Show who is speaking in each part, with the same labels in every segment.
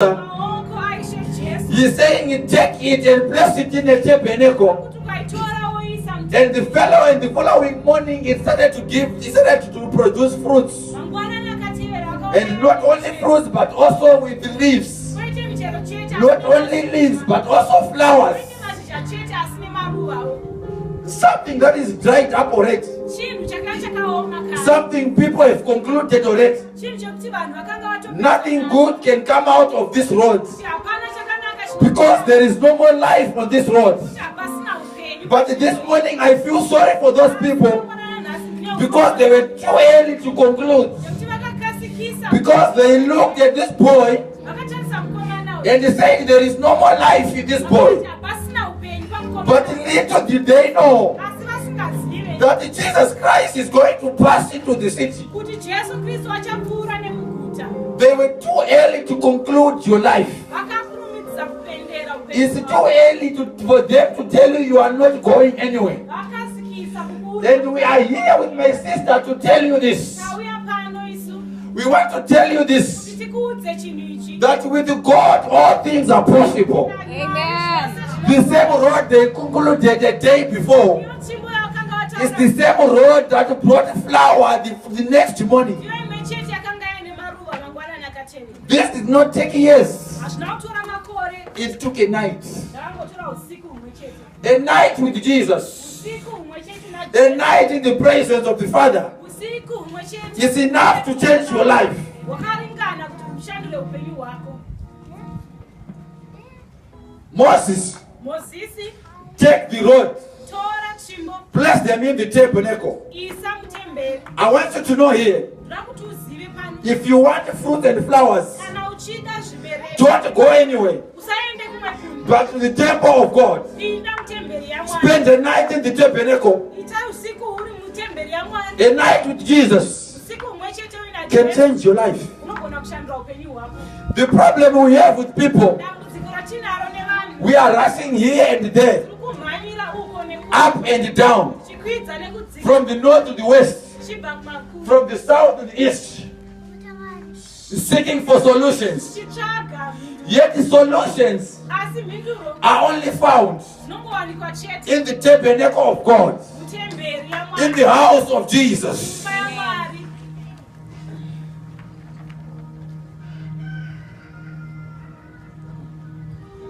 Speaker 1: He's saying, take it and place it in a tabernacle. And the fellow, and the following morning, it started to produce fruits. And not only fruits, but also with leaves. Not only leaves, but also flowers. Something that is dried up already. Something people have concluded already. Nothing good can come out of this road. Because there is no more life on this road. But this morning I feel sorry for those people. Because they were too early to conclude. Because they looked at this boy and they said there is no more life in this boy. But little did they know that Jesus Christ is going to pass into the city. They were too early to conclude your life. It's too early for them to tell you you are not going anywhere. And we are here with my sister to tell you this. We want to tell you this, that with God all things are possible.
Speaker 2: Amen.
Speaker 1: The same road they concluded the day before is the same road that brought flower the next morning. This did not take years. It took a night. A night with Jesus. A night in the presence of the Father is enough to change your life. Moses, take the road, place them in the tabernacle. I want you to know here, if you want fruit and flowers, don't go anywhere but to the temple of God. Spend the night in the tabernacle. A night with Jesus can change your life. The problem we have with people, we are rushing here and there, up and down, from the north to the west, from the south to the east, seeking for solutions. Yet the solutions are only found in the tabernacle of God, in the house of Jesus.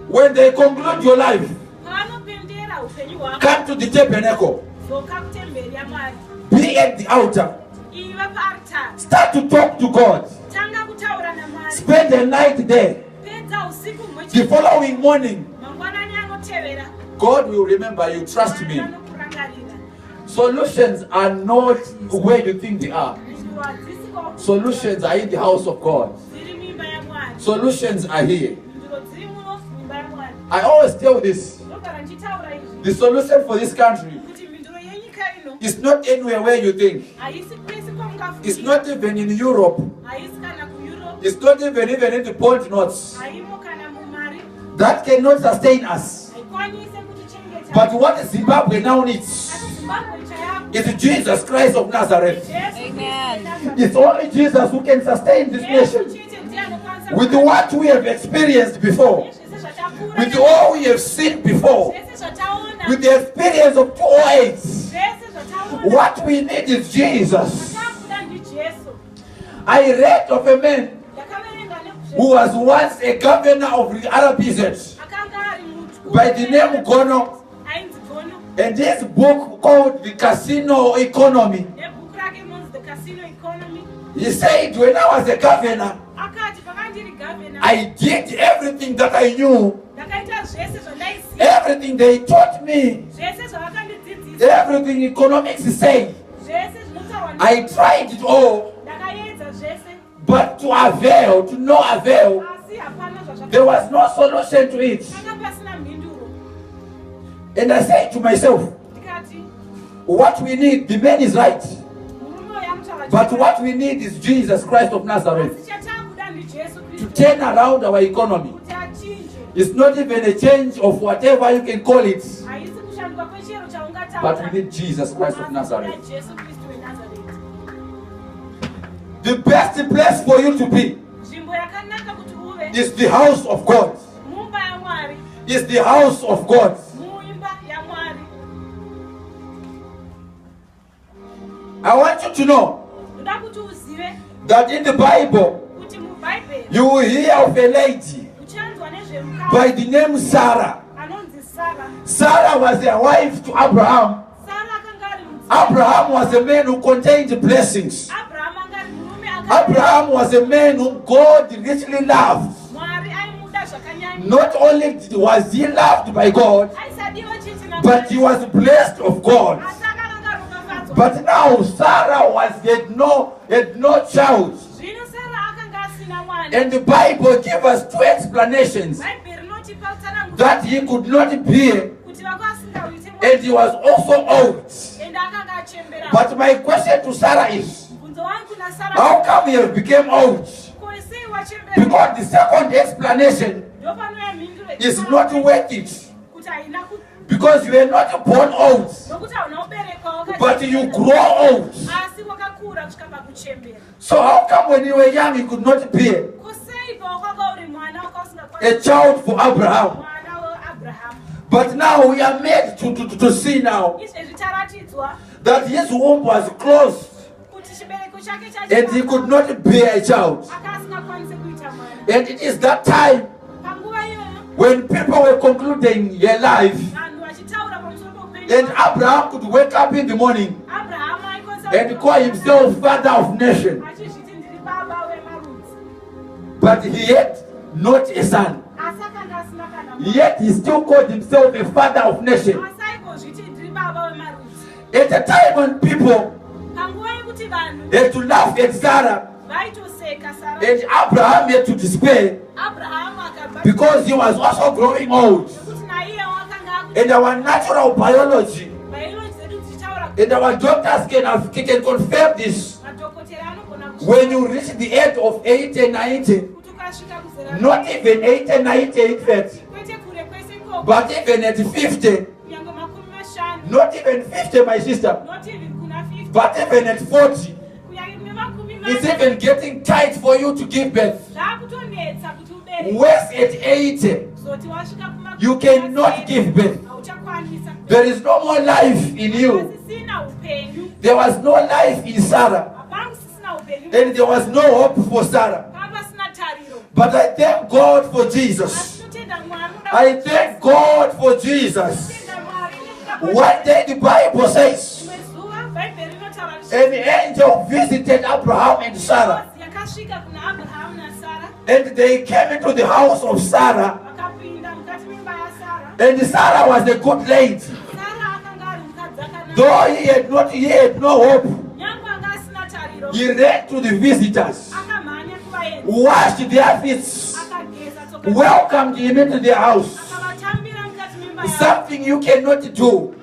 Speaker 1: When they conclude your life, come to the tabernacle. Be at the altar. Start to talk to God. Spend the night there. The following morning, God will remember you. Trust me. Solutions are not where you think they are. Solutions are in the house of God. Solutions are here. I always tell this. The solution for this country is not anywhere where you think. It's not even in Europe. It's not even in the point notes. That cannot sustain us. But what Zimbabwe now needs is Jesus Christ of Nazareth.
Speaker 2: Amen.
Speaker 1: It's only Jesus who can sustain this nation. With what we have experienced before, with all we have seen before, with the experience of 208, what we need is Jesus. I read of a man who was once a governor of the RBZ by the name Gono, and this book called The Casino Economy. He said, when I was a governor, I did everything that I knew, everything they taught me, everything economics say. I tried it all, but to avail, to no avail. There was no solution to it. And I said to myself, what we need, the man is right, but what we need is Jesus Christ of Nazareth to turn around our economy. It's not even a change of whatever you can call it, but we need Jesus Christ of Nazareth. The best place for you to be is the house of God. Is the house of God. I want you to know that in the Bible you will hear of a lady by the name Sarah. Sarah was a wife to Abraham. Abraham was a man who contained blessings. Abraham was a man whom God richly loved. Not only was he loved by God, but he was blessed of God. But now Sarah had no child. And the Bible gives us two explanations: that he could not bear, and he was also old. But my question to Sarah is, how come he became old? Because the second explanation is not worth it. Because you were not born old, but you grow old. So how come when you were young you could not bear a child for Abraham? But now we are made to see now that his womb was closed and he could not bear a child. And it is that time when people were concluding their life, and Abraham could wake up in the morning and call himself father of nation. But he had not a son. Yet he still called himself a father of nation. At a time when people had to laugh at Sarah, and Abraham had to despair because he was also growing old. And our natural biology and our doctors can confirm this. When you reach the age of 80 and 90, not even 80 and 90 in fact, but even at 50, not even 50 my sister, but even at 40, it's even getting tight for you to give birth. Whereas at 80, you cannot give birth. There is no more life in you. There was no life in Sarah. And there was no hope for Sarah. But I thank God for Jesus. I thank God for Jesus. One day the Bible says, an angel visited Abraham and Sarah. And they came into the house of Sarah. And Sarah was a good lady. Though he had no hope, he ran to the visitors, washed their feet, welcomed him into their house. Something you cannot do.